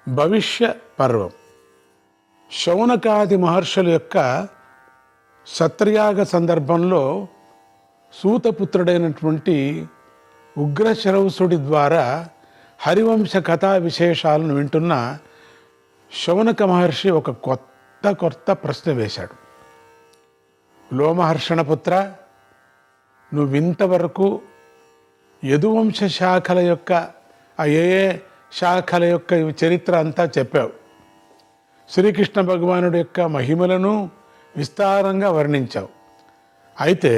భవిష్య పర్వం. శౌనకాది మహర్షుల యొక్క సత్రయాగ సందర్భంలో సూతపుత్రుడైనటువంటి ఉగ్రశరవసుడి ద్వారా హరివంశ కథా విశేషాలను వింటున్న శౌనక మహర్షి ఒక కొత్త ప్రశ్న వేశాడు. లోమహర్షణపుత్ర, నువ్వింతవరకు యదువంశ శాఖల యొక్క ఏ శాఖల యొక్క చరిత్ర అంతా చెప్పావు. శ్రీకృష్ణ భగవానుడి యొక్క మహిమలను విస్తారంగా వర్ణించావు. అయితే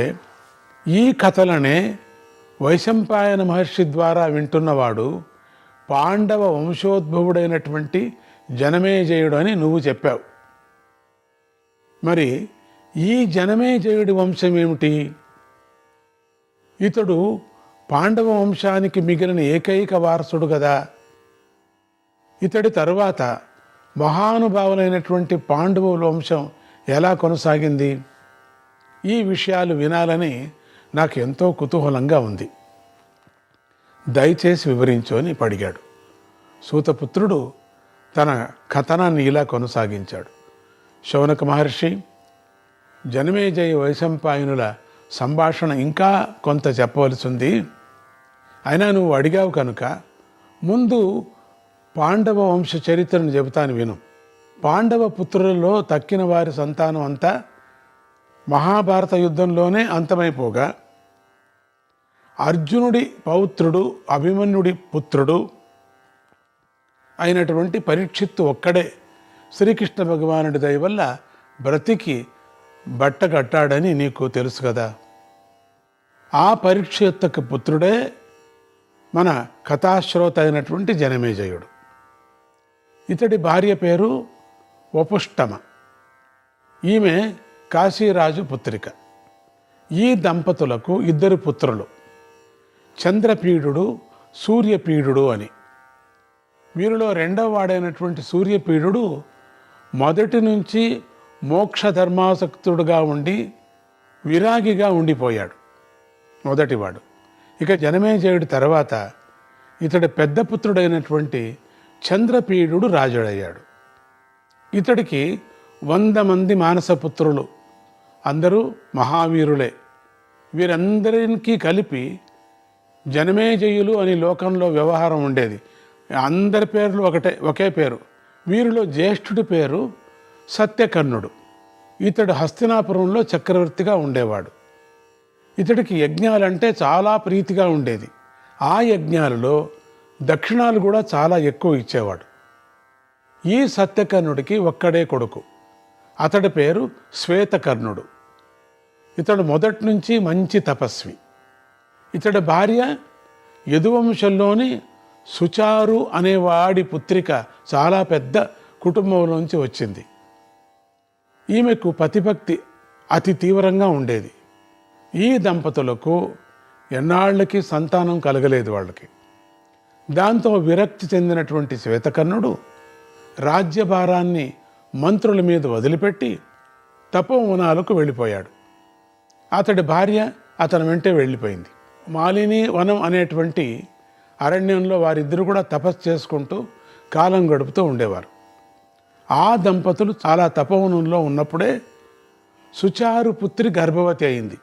ఈ కథలనే వైశంపాయన మహర్షి ద్వారా వింటున్నవాడు పాండవ వంశోద్భవుడైనటువంటి జనమేజయుడు అని నువ్వు చెప్పావు. మరి ఈ జనమేజయుడి వంశం ఏమిటి? ఇతడు పాండవ వంశానికి మిగిలిన ఏకైక వారసుడు కదా. ఇతడి తరువాత మహానుభావులైనటువంటి పాండవుల వంశం ఎలా కొనసాగింది? ఈ విషయాలు వినాలని నాకు ఎంతో కుతూహలంగా ఉంది. దయచేసి వివరించు అని అడిగాడు. సూతపుత్రుడు తన కథనాన్ని ఇలా కొనసాగించాడు. శౌనక మహర్షి, జనమేజయ వైశంపాయనుల సంభాషణ ఇంకా కొంత చెప్పవలసి ఉంది. అయినా నువ్వు అడిగావు కనుక ముందు పాండవ వంశ చరిత్రను చెబుతాను విను. పాండవ పుత్రులలో తక్కిన వారి సంతానం అంతా మహాభారత యుద్ధంలోనే అంతమైపోగా అర్జునుడి పౌత్రుడు అభిమన్యుడి పుత్రుడు అయినటువంటి పరీక్షిత్తు ఒక్కడే శ్రీకృష్ణ భగవానుడి దయ వల్ల బ్రతికి బట్ట కట్టాడని నీకు తెలుసు కదా. ఆ పరీక్షిత్తుకు పుత్రుడే మన కథాశ్రోత అయినటువంటి జనమేజయుడు. ఇతడి భార్య పేరు వపుష్టమ. ఈమె కాశీరాజు పుత్రిక. ఈ దంపతులకు 2 పుత్రులు, చంద్రపీడుడు, సూర్యపీడుడు అని. వీరిలో 2వ వాడైనటువంటి సూర్యపీడుడు మొదటి నుంచి మోక్ష ధర్మాసక్తుడుగా ఉండి విరాగిగా ఉండిపోయాడు, మొదటివాడు. ఇక జనమేజయుడి తర్వాత ఇతడి పెద్ద పుత్రుడైనటువంటి చంద్రపీడుడు రాజుడయ్యాడు. ఇతడికి 100 మంది మానసపుత్రులు, అందరూ మహావీరులే. వీరందరికీ కలిపి జనమేజయులు అని లోకంలో వ్యవహారం ఉండేది. అందరి పేర్లు ఒకే పేరు. వీరిలో జ్యేష్ఠుడి పేరు సత్యకర్ణుడు. ఇతడు హస్తినాపురంలో చక్రవర్తిగా ఉండేవాడు. ఇతడికి యజ్ఞాలంటే చాలా ప్రీతిగా ఉండేది. ఆ యజ్ఞాలలో దక్షిణాలు కూడా చాలా ఎక్కువ ఇచ్చేవాడు. ఈ సత్యకర్ణుడికి ఒక్కడే కొడుకు. అతడి పేరు శ్వేతకర్ణుడు. ఇతడు మొదటి నుంచి మంచి తపస్వి. ఇతడి భార్య యదువంశంలోని సుచారు అనేవాడి పుత్రిక చాలా పెద్ద కుటుంబంలోంచి వచ్చింది. ఈమెకు పతిభక్తి అతి తీవ్రంగా ఉండేది. ఈ దంపతులకు ఎన్నాళ్ళకి సంతానం కలగలేదు వాళ్ళకి. దాంతో విరక్తి చెందినటువంటి శ్వేతకర్ణుడు రాజ్యభారాన్ని మంత్రుల మీద వదిలిపెట్టి తపోవనాలకు వెళ్ళిపోయాడు. అతడి భార్య అతని వెంటే వెళ్ళిపోయింది. మాలిని వనం అనేటువంటి అరణ్యంలో వారిద్దరూ కూడా తపస్సు చేసుకుంటూ కాలం గడుపుతూ ఉండేవారు. ఆ దంపతులు చాలా తపోవనంలో ఉన్నప్పుడే సుచారు పుత్రి గర్భవతి అయింది.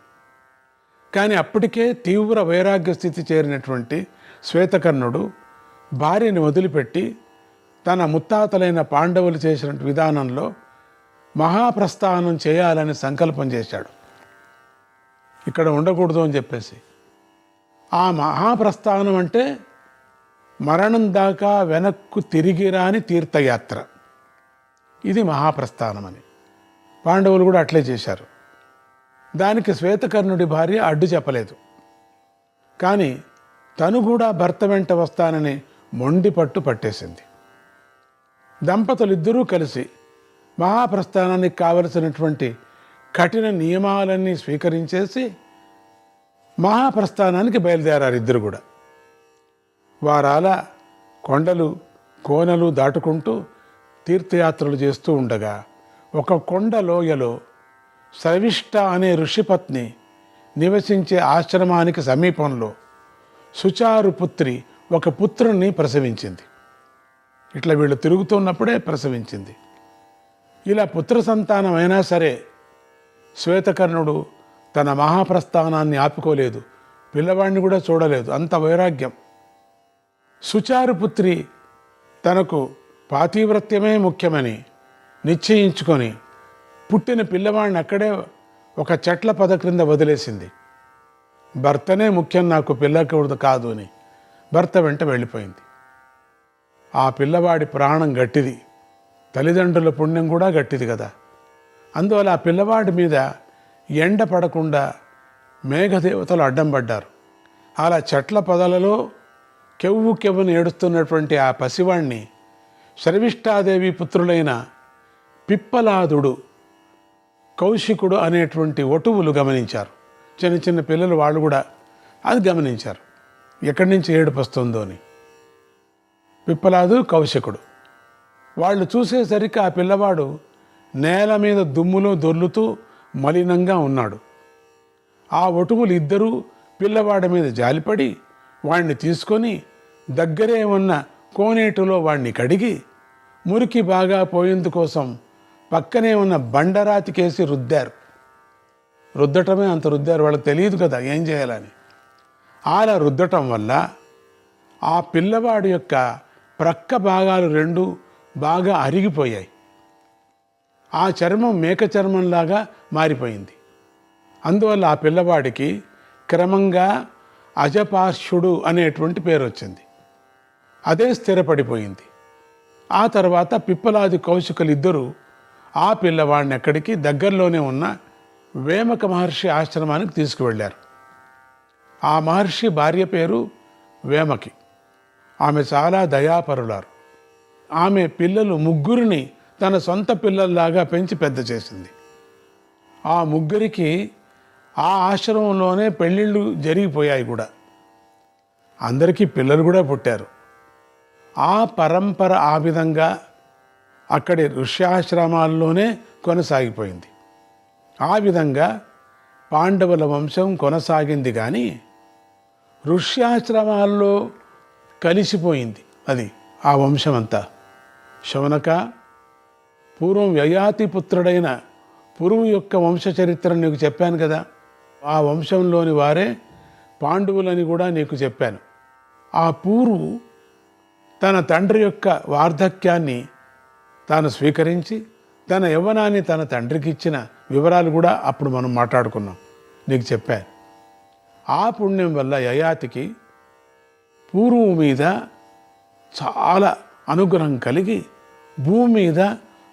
కానీ అప్పటికే తీవ్ర వైరాగ్య స్థితి చేరినటువంటి శ్వేతకర్ణుడు భార్యని వదిలిపెట్టి తన ముత్తాతలైన పాండవులు చేసిన విధానంలో మహాప్రస్థానం చేయాలని సంకల్పం చేశాడు. ఇక్కడ ఉండకూడదు అని చెప్పేసి. ఆ మహాప్రస్థానం అంటే మరణం దాకా వెనక్కు తిరిగి రాని తీర్థయాత్ర. ఇది మహాప్రస్థానం అని. పాండవులు కూడా అట్లే చేశారు. దానికి శ్వేతకర్ణుడి భార్య అడ్డు చెప్పలేదు. కానీ తను కూడా భర్త వెంట వస్తానని మొండి పట్టు పట్టేసింది. దంపతులిద్దరూ కలిసి మహాప్రస్థానానికి కావలసినటువంటి కఠిన నియమాలన్నీ స్వీకరించేసి మహాప్రస్థానానికి బయలుదేరారు ఇద్దరు కూడా. వారాల కొండలు కోనలు దాటుకుంటూ తీర్థయాత్రలు చేస్తూ ఉండగా ఒక కొండ లోయలో స్రవిష్ట అనే ఋషిపత్ని నివసించే ఆశ్రమానికి సమీపంలో సుచారు పుత్రి ఒక పుత్రుణ్ణి ప్రసవించింది. ఇట్లా వీళ్ళు తిరుగుతున్నప్పుడే ప్రసవించింది. ఇలా పుత్ర సంతానం అయినా సరే శ్వేతకర్ణుడు తన మహాప్రస్థానాన్ని ఆపుకోలేదు, పిల్లవాడిని కూడా చూడలేదు, అంత వైరాగ్యం. సుచారుపుత్రి తనకు పాతివ్రత్యమే ముఖ్యమని నిశ్చయించుకొని పుట్టిన పిల్లవాడిని అక్కడే ఒక చెట్ల పొద క్రింద వదిలేసింది. భర్తనే ముఖ్యం, నాకు పిల్లకూడదు కాదు అని భర్త వెంట వెళ్ళిపోయింది. ఆ పిల్లవాడి ప్రాణం గట్టిది, తల్లిదండ్రుల పుణ్యం కూడా గట్టిది కదా. అందువల్ల ఆ పిల్లవాడి మీద ఎండ పడకుండా మేఘదేవతలు అడ్డం పడ్డారు. అలా చెట్ల పొదలలో కెవ్వు కెవ్వుని ఏడుస్తున్నటువంటి ఆ పసివాణ్ణి శర్విష్ఠాదేవి పుత్రులైన పిప్పలాదుడు, కౌశికుడు అనేటువంటి వటువులు గమనించారు. చిన్న చిన్న పిల్లలు వాళ్ళు కూడా అది గమనించారు, ఎక్కడి నుంచి ఏడుపు వస్తుందో అని. పిప్పలాదు, కౌశికుడు వాళ్ళు చూసేసరికి ఆ పిల్లవాడు నేల మీద దుమ్ములో దొర్లుతూ మలినంగా ఉన్నాడు. ఆ వటువులు ఇద్దరూ పిల్లవాడి మీద జాలిపడి వాణ్ణి తీసుకొని దగ్గరే ఉన్న కోనేటిలో వాణ్ణి కడిగి మురికి బాగా పోయేందుకోసం పక్కనే ఉన్న బండరాతికేసి రుద్దారు. రుద్దటమే అంత రుద్దారు, వాళ్ళకి తెలియదు కదా ఏం చేయాలని. అలా రుద్దటం వల్ల ఆ పిల్లవాడి యొక్క ప్రక్క భాగాలు రెండు బాగా అరిగిపోయాయి. ఆ చర్మం మేక చర్మంలాగా మారిపోయింది. అందువల్ల ఆ పిల్లవాడికి క్రమంగా అజపార్శ్వుడు అనేటువంటి పేరు వచ్చింది. అదే స్థిరపడిపోయింది. ఆ తర్వాత పిప్పలాది కౌశికులు ఇద్దరు ఆ పిల్లవాడిని ఎక్కడికి దగ్గరలోనే ఉన్న వేమక మహర్షి ఆశ్రమానికి తీసుకువెళ్ళారు. ఆ మహర్షి భార్య పేరు వేమకి. ఆమె చాలా దయాపరులారు. ఆమె పిల్లలు ముగ్గురిని తన సొంత పిల్లల్లాగా పెంచి పెద్ద చేసింది. ఆ ముగ్గురికి ఆ ఆశ్రమంలోనే పెళ్ళిళ్ళు జరిగిపోయాయి కూడా. అందరికీ పిల్లలు కూడా పుట్టారు. ఆ పరంపర ఆ విధంగా అక్కడి ఋష్యాశ్రమాల్లోనే కొనసాగిపోయింది. ఆ విధంగా పాండవుల వంశం కొనసాగింది. కానీ ఋష్యాశ్రమాల్లో కలిసిపోయింది అది ఆ వంశమంతా. శౌనక, పూర్వం యయాతి పుత్రుడైన పురువు యొక్క వంశ చరిత్ర నీకు చెప్పాను కదా. ఆ వంశంలోని వారే పాండవులని కూడా నీకు చెప్పాను. ఆ పూర్వు తన తండ్రి యొక్క వార్ధక్యాన్ని తాను స్వీకరించి తన యవ్వనాన్ని తన తండ్రికి ఇచ్చిన వివరాలు కూడా అప్పుడు మనం మాట్లాడుకున్నాం, నీకు చెప్పాను. ఆ పుణ్యం వల్ల యయాతికి పూర్వం మీద చాలా అనుగ్రహం కలిగి భూమి మీద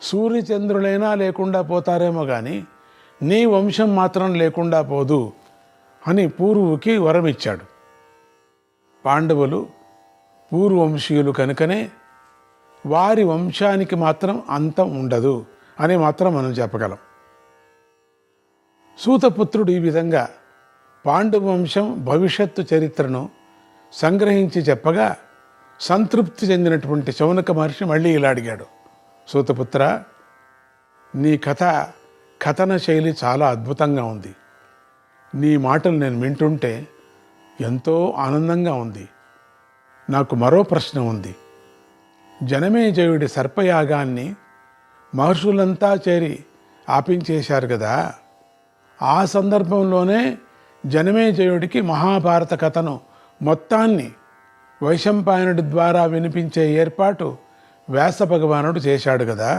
సూర్యచంద్రులైనా లేకుండా పోతారేమో కానీ నీ వంశం మాత్రం లేకుండా పోదు అని పూర్వుకి వరం ఇచ్చాడు. పాండవులు పూర్వవంశీయులు కనుకనే వారి వంశానికి మాత్రం అంతం ఉండదు అని మాత్రం మనం చెప్పగలం. సూతపుత్రుడు ఈ విధంగా పాండవ వంశం భవిష్యత్తు చరిత్రను సంగ్రహించి చెప్పగా సంతృప్తి చెందినటువంటి శౌనక మహర్షి మళ్ళీ ఇలా అడిగాడు, సూతపుత్ర, నీ కథన శైలి చాలా అద్భుతంగా ఉంది. నీ మాటలు నేను వింటుంటే ఎంతో ఆనందంగా ఉంది. నాకు మరో ప్రశ్న ఉంది. జనమేజయుడి సర్పయాగాన్ని మహర్షులంతా చేరి ఆపించేశారు కదా. ఆ సందర్భంలోనే జనమేజయుడికి మహాభారత కథను మొత్తాన్ని వైశంపాయనుడి ద్వారా వినిపించే ఏర్పాటు వ్యాస భగవానుడు చేశాడు కదా.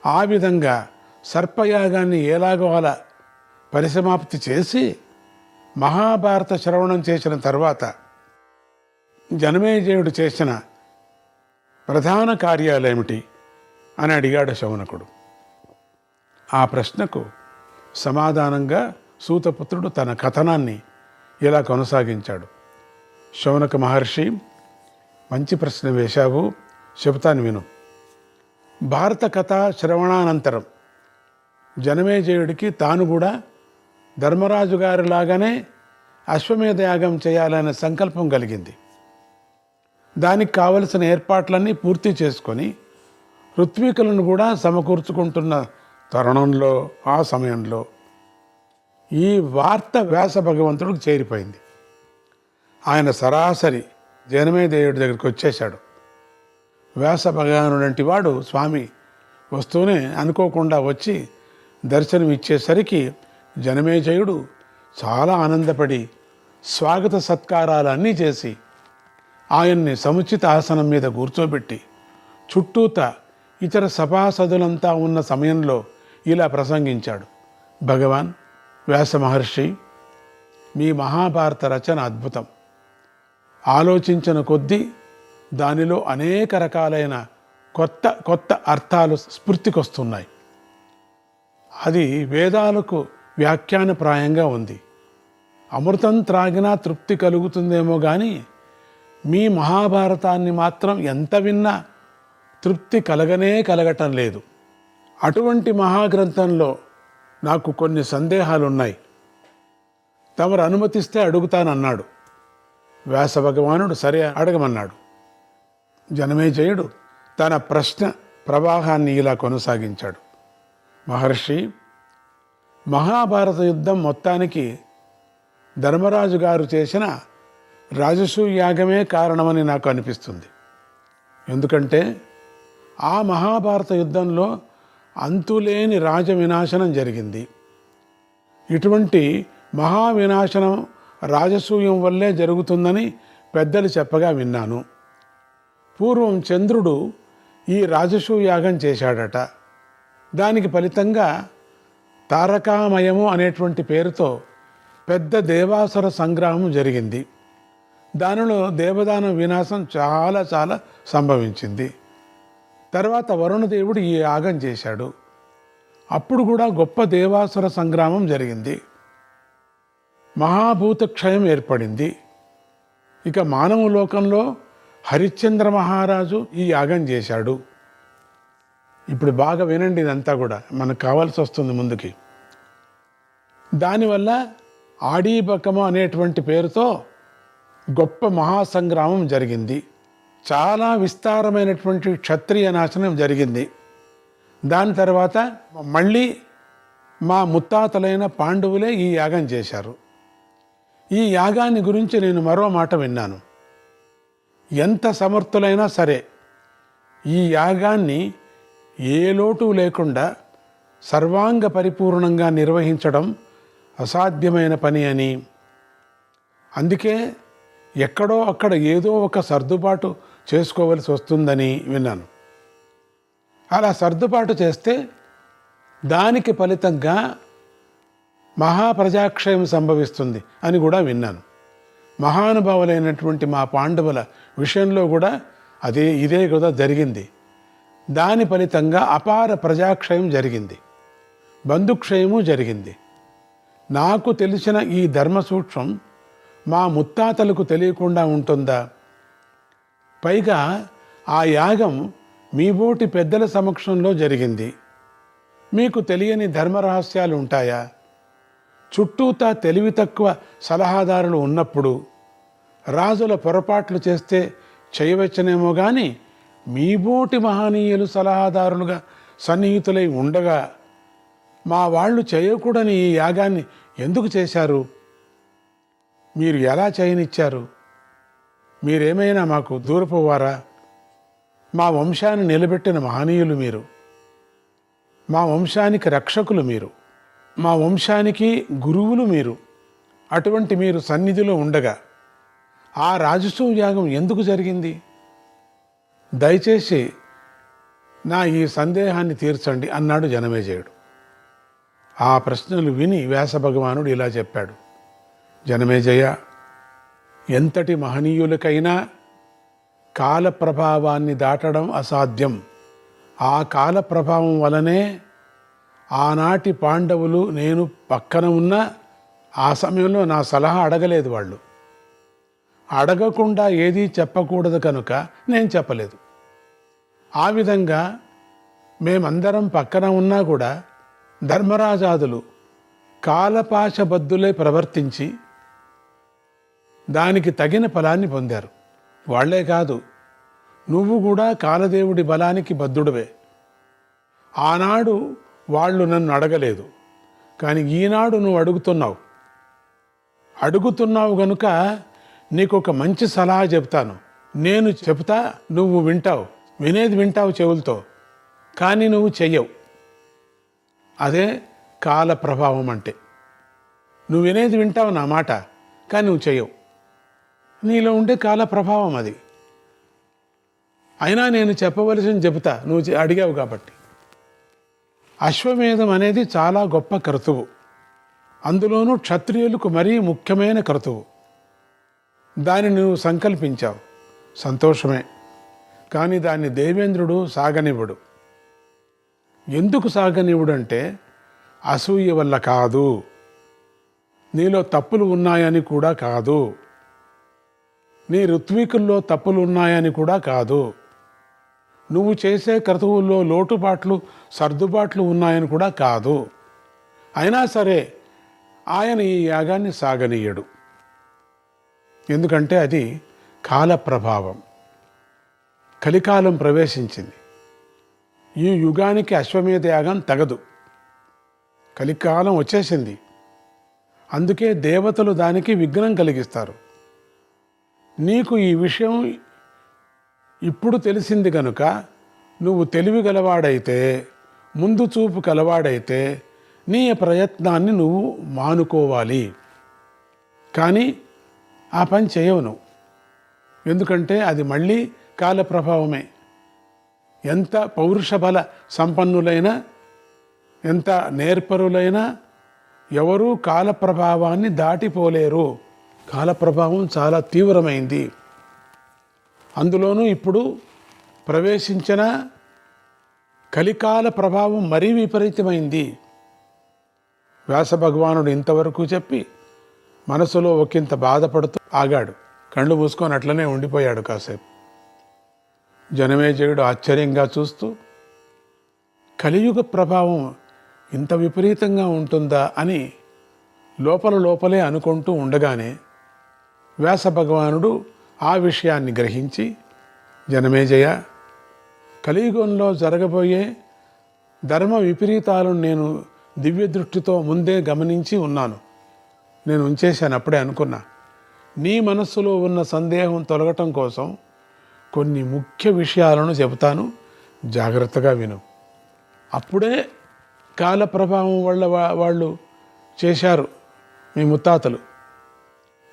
ఆ విధంగా సర్పయాగాన్ని ఎలాగో అలా పరిసమాప్తి చేసి మహాభారత శ్రవణం చేసిన తర్వాత జనమేజయుడు చేసిన ప్రధాన కార్యాలేమిటి అని అడిగాడు శౌనకుడు. ఆ ప్రశ్నకు సమాధానంగా సూతపుత్రుడు తన కథనాన్ని ఇలా కొనసాగించాడు. శౌనక మహర్షి, మంచి ప్రశ్న వేశావు, చెబుతాను విను. భారత కథ శ్రవణానంతరం జనమేజయుడికి తాను కూడా ధర్మరాజు గారిలాగానే అశ్వమేధ యాగం చేయాలనే సంకల్పం కలిగింది. దానికి కావలసిన ఏర్పాట్లన్నీ పూర్తి చేసుకొని ఋత్వికులను కూడా సమకూర్చుకుంటున్న తరుణంలో ఆ సమయంలో ఈ వార్త వ్యాస భగవంతుడికి చేరిపోయింది. ఆయన సరాసరి జనమేజయుడి దగ్గరికి వచ్చేశాడు. వ్యాస భగవానుడంటి వాడు స్వామి వస్తూనే అనుకోకుండా వచ్చి దర్శనం ఇచ్చేసరికి జనమేజయుడు చాలా ఆనందపడి స్వాగత సత్కారాలన్నీ చేసి ఆయన్ని సముచిత ఆసనం మీద కూర్చోబెట్టి చుట్టూత ఇతర సభాసదులంతా ఉన్న సమయంలో ఇలా ప్రసంగించాడు. భగవాన్ వ్యాస మహర్షి, మీ మహాభారత రచన అద్భుతం. ఆలోచించిన కొద్దీ దానిలో అనేక రకాలైన కొత్త కొత్త అర్థాలు స్ఫూర్తికొస్తున్నాయి. అది వేదాలకు వ్యాఖ్యానప్రాయంగా ఉంది. అమృతం త్రాగినా తృప్తి కలుగుతుందేమో కానీ మీ మహాభారతాన్ని మాత్రం ఎంత విన్నా తృప్తి కలగటం లేదు. అటువంటి మహాగ్రంథంలో నాకు కొన్ని సందేహాలున్నాయి. తమరు అనుమతిస్తే అడుగుతానన్నాడు. వ్యాస భగవానుడు సరే అడగమన్నాడు. జనమేజయుడు తన ప్రశ్న ప్రవాహాన్ని ఇలా కొనసాగించాడు. మహర్షి, మహాభారత యుద్ధం మొత్తానికి ధర్మరాజు గారు చేసిన రాజసూయ యాగమే కారణమని నాకు అనిపిస్తుంది. ఎందుకంటే ఆ మహాభారత యుద్ధంలో అంతులేని రాజ వినాశనం జరిగింది. ఇటువంటి మహావినాశనం రాజసూయం వల్లే జరుగుతుందని పెద్దలు చెప్పగా విన్నాను. పూర్వం చంద్రుడు ఈ రాజసూయ యాగం చేశాడట. దానికి ఫలితంగా తారకామయము అనేటువంటి పేరుతో పెద్ద దేవాసుర సంగ్రామం జరిగింది. దానిలో దేవదాన వినాశం చాలా సంభవించింది. తర్వాత వరుణదేవుడు ఈ యాగం చేశాడు. అప్పుడు కూడా గొప్ప దేవాసుర సంగ్రామం జరిగింది. మహాభూత క్షయం ఏర్పడింది. ఇక మానవ లోకంలో హరిశ్చంద్ర మహారాజు ఈ యాగం చేశాడు. ఇప్పుడు బాగా వినండి, ఇదంతా కూడా మనకు కావాల్సి వస్తుంది ముందుకి. దానివల్ల ఆడీబకము అనేటువంటి పేరుతో గొప్ప మహాసంగ్రామం జరిగింది. చాలా విస్తారమైనటువంటి క్షత్రియ నాశనం జరిగింది. దాని తర్వాత మళ్ళీ మా ముత్తాతలైన పాండవులే ఈ యాగం చేశారు. ఈ యాగాన్ని గురించి నేను మరో మాట విన్నాను. ఎంత సమర్థులైనా సరే ఈ యాగాన్ని ఏ లోటు లేకుండా సర్వాంగ పరిపూర్ణంగా నిర్వహించడం అసాధ్యమైన పని అని, అందుకే ఎక్కడో అక్కడ ఏదో ఒక సర్దుబాటు చేసుకోవలసి వస్తుందని విన్నాను. అలా సర్దుబాటు చేస్తే దానికి ఫలితంగా మహాప్రజాక్షయం సంభవిస్తుంది అని కూడా విన్నాను. మహానుభావులైనటువంటి మా పాండవుల విషయంలో కూడా ఇదే కూడా జరిగింది. దాని ఫలితంగా అపార ప్రజాక్షయం జరిగింది, బంధుక్షయము జరిగింది. నాకు తెలిసిన ఈ ధర్మ సూక్ష్మం మా ముత్తాతలకు తెలియకుండా ఉంటుందా? పైగా ఆ యాగం మీ బోటి పెద్దల సమక్షంలో జరిగింది. మీకు తెలియని ధర్మ రహస్యాలు ఉంటాయా? చుట్టూతా తెలివి తక్కువ సలహాదారులు ఉన్నప్పుడు రాజుల పొరపాట్లు చేస్తే చేయవచ్చునేమో కానీ మీ బోటి మహనీయులు సలహాదారులుగా సన్నిహితులై ఉండగా మా వాళ్ళు చేయకూడని ఈ యాగాన్ని ఎందుకు చేశారు? మీరు ఎలా చేయనిచ్చారు? మీరేమైనా మాకు దూరపోవారా? మా వంశాన్ని నిలబెట్టిన మహనీయులు మీరు, మా వంశానికి రక్షకులు మీరు, మా వంశానికి గురువులు మీరు. అటువంటి మీరు సన్నిధిలో ఉండగా ఆ రాజసూయ యాగం ఎందుకు జరిగింది? దయచేసి నా ఈ సందేహాన్ని తీర్చండి అన్నాడు జనమేజయుడు. ఆ ప్రశ్నలు విని వ్యాస భగవానుడు ఇలా చెప్పాడు. జనమేజయ, ఎంతటి మహనీయులకైనా కాల ప్రభావాన్ని దాటడం అసాధ్యం. ఆ కాల ప్రభావం వలనే ఆనాటి పాండవులు నేను పక్కన ఉన్న ఆ సమయంలో నా సలహా అడగలేదు. వాళ్ళు అడగకుండా ఏదీ చెప్పకూడదు కనుక నేను చెప్పలేదు. ఆ విధంగా మేమందరం పక్కన ఉన్నా కూడా ధర్మరాజాదులు కాలపాశబద్ధులై ప్రవర్తించి దానికి తగిన ఫలాన్ని పొందారు. వాళ్లే కాదు, నువ్వు కూడా కాలదేవుడి బలానికి బద్ధుడివే. ఆనాడు వాళ్ళు నన్ను అడగలేదు, కానీ ఈనాడు నువ్వు అడుగుతున్నావు గనుక నీకు ఒక మంచి సలహా చెప్తాను. నేను చెప్తా, నువ్వు వింటావు. వినేది వింటావు చెవులతో, కానీ నువ్వు చెయ్యవు. అదే కాల ప్రభావం అంటే. నువ్వు వినేది వింటావు నా మాట, కానీ నువ్వు చెయ్యవు. నీలో ఉండే కాల ప్రభావం అది. అయినా నేను చెప్పవలసింది చెబుతా, నువ్వు అడిగావు కాబట్టి. అశ్వమేధం అనేది చాలా గొప్ప క్రతువు. అందులోనూ క్షత్రియులకు మరీ ముఖ్యమైన క్రతువు. దాన్ని నువ్వు సంకల్పించావు, సంతోషమే. కానీ దాన్ని దేవేంద్రుడు సాగనివ్వడు. ఎందుకు సాగనివ్వడు అంటే అసూయ వల్ల కాదు, నీలో తప్పులు ఉన్నాయని కూడా కాదు, నీ ఋత్వికుల్లో తప్పులు ఉన్నాయని కూడా కాదు, నువ్వు చేసే క్రతువుల్లో లోటుబాట్లు సర్దుబాట్లు ఉన్నాయని కూడా కాదు. అయినా సరే ఆయన ఈ యాగాన్ని సాగనీయడు. ఎందుకంటే అది కాల ప్రభావం. కలికాలం ప్రవేశించింది. ఈ యుగానికి అశ్వమేధ యాగం తగదు. కలికాలం వచ్చేసింది. అందుకే దేవతలు దానికి విఘ్నం కలిగిస్తారు. నీకు ఈ విషయం ఇప్పుడు తెలిసింది కనుక నువ్వు తెలివి గలవాడైతే, ముందు చూపు గలవాడైతే నీ ప్రయత్నాన్ని నువ్వు మానుకోవాలి. కానీ ఆ పని చేయవు నువ్వు. ఎందుకంటే అది మళ్ళీ కాల ప్రభావమే. ఎంత పౌరుష బల సంపన్నులైనా, ఎంత నేర్పరులైనా ఎవరూ కాల ప్రభావాన్ని దాటిపోలేరు. కాల ప్రభావం చాలా తీవ్రమైంది. అందులోనూ ఇప్పుడు ప్రవేశించిన కలికాల ప్రభావం మరీ విపరీతమైంది. వ్యాస భగవానుడు ఇంతవరకు చెప్పి మనసులో ఒకంత బాధపడుతూ ఆగాడు. కళ్ళు మూసుకొని అట్లనే ఉండిపోయాడు కాసేపు. జనమేజయుడు ఆశ్చర్యంగా చూస్తూ కలియుగ ప్రభావం ఇంత విపరీతంగా ఉంటుందా అని లోపలే అనుకుంటూ ఉండగానే వ్యాస భగవానుడు ఆ విషయాన్ని గ్రహించి, జనమేజయ, కలియుగంలో జరగబోయే ధర్మ విపరీతాలను నేను దివ్య దృష్టితో ముందే గమనించి ఉన్నాను. నేను ఉంచేశాను, అప్పుడే అనుకున్నా. నీ మనస్సులో ఉన్న సందేహం తొలగటం కోసం కొన్ని ముఖ్య విషయాలను చెబుతాను, జాగ్రత్తగా విను. అప్పుడే కాల ప్రభావం వల్ల వాళ్ళు చేశారు మీ ముత్తాతలు.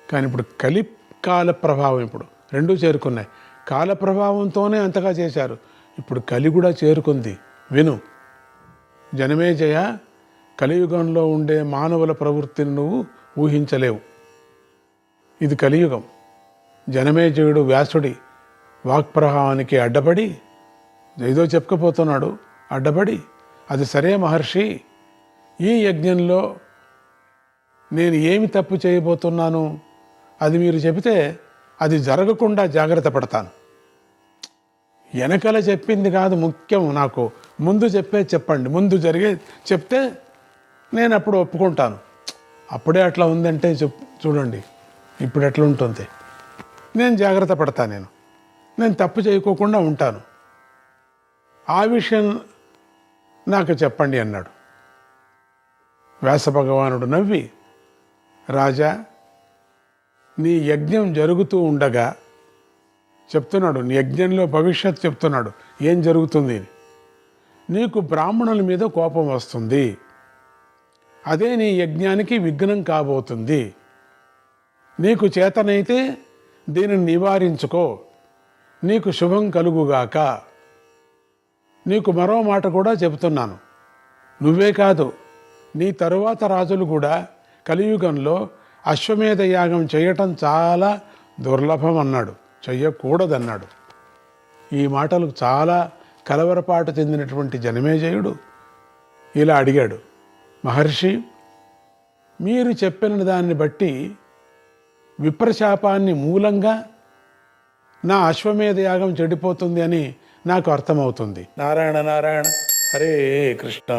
కానీ ఇప్పుడు కలికాల ప్రభావం, ఇప్పుడు రెండూ చేరుకున్నాయి. కాల ప్రభావంతోనే అంతగా చేశారు, ఇప్పుడు కలి కూడా చేరుకుంది. విను జనమేజయ, కలియుగంలో ఉండే మానవుల ప్రవృత్తిని నువ్వు ఊహించలేవు. ఇది కలియుగం. జనమేజయుడు వ్యాసుడి వాక్ప్రవాహానికి అడ్డపడి ఏదో చెప్పుకపోతున్నాడు. అడ్డపడి, అది సరే మహర్షి, ఈ యజ్ఞంలో నేను ఏమి తప్పు చేయబోతున్నాను అది మీరు చెబితే అది జరగకుండా జాగ్రత్త పడతాను. వెనకల చెప్పింది కాదు ముఖ్యం, నాకు ముందు చెప్పండి. ముందు జరిగే చెప్తే నేను అప్పుడు ఒప్పుకుంటాను. అప్పుడే అట్లా ఉందంటే చూడండి ఇప్పుడు ఎట్లా ఉంటుంది. నేను జాగ్రత్త పడతాను, నేను తప్పు చేయకోకుండా ఉంటాను. ఆ విషయం నాకు చెప్పండి అన్నాడు. వ్యాస భగవానుడు నవ్వి, రాజా, నీ యజ్ఞం జరుగుతూ ఉండగా చెప్తున్నాడు, నీ యజ్ఞంలో భవిష్యత్తు చెప్తున్నాడు ఏం జరుగుతుంది. నీకు బ్రాహ్మణుల మీద కోపం వస్తుంది, అదే నీ యజ్ఞానికి విఘ్నం కాబోతుంది. నీకు చేతనైతే దీనిని నివారించుకో, నీకు శుభం కలుగుగాక. నీకు మరో మాట కూడా చెబుతున్నాను, నువ్వే కాదు నీ తరువాత రాజులు కూడా కలియుగంలో అశ్వమేధ యాగం చేయటం చాలా దుర్లభం అన్నాడు, చెయ్యకూడదన్నాడు. ఈ మాటలు చాలా కలవరపాటు చెందినటువంటి జనమేజయుడు ఇలా అడిగాడు, మహర్షి, మీరు చెప్పిన దాన్ని బట్టి విప్రశాపాన్ని మూలంగా నా అశ్వమేధ యాగం చెడిపోతుంది అని నాకు అర్థమవుతుంది. నారాయణ నారాయణ, హరే కృష్ణ.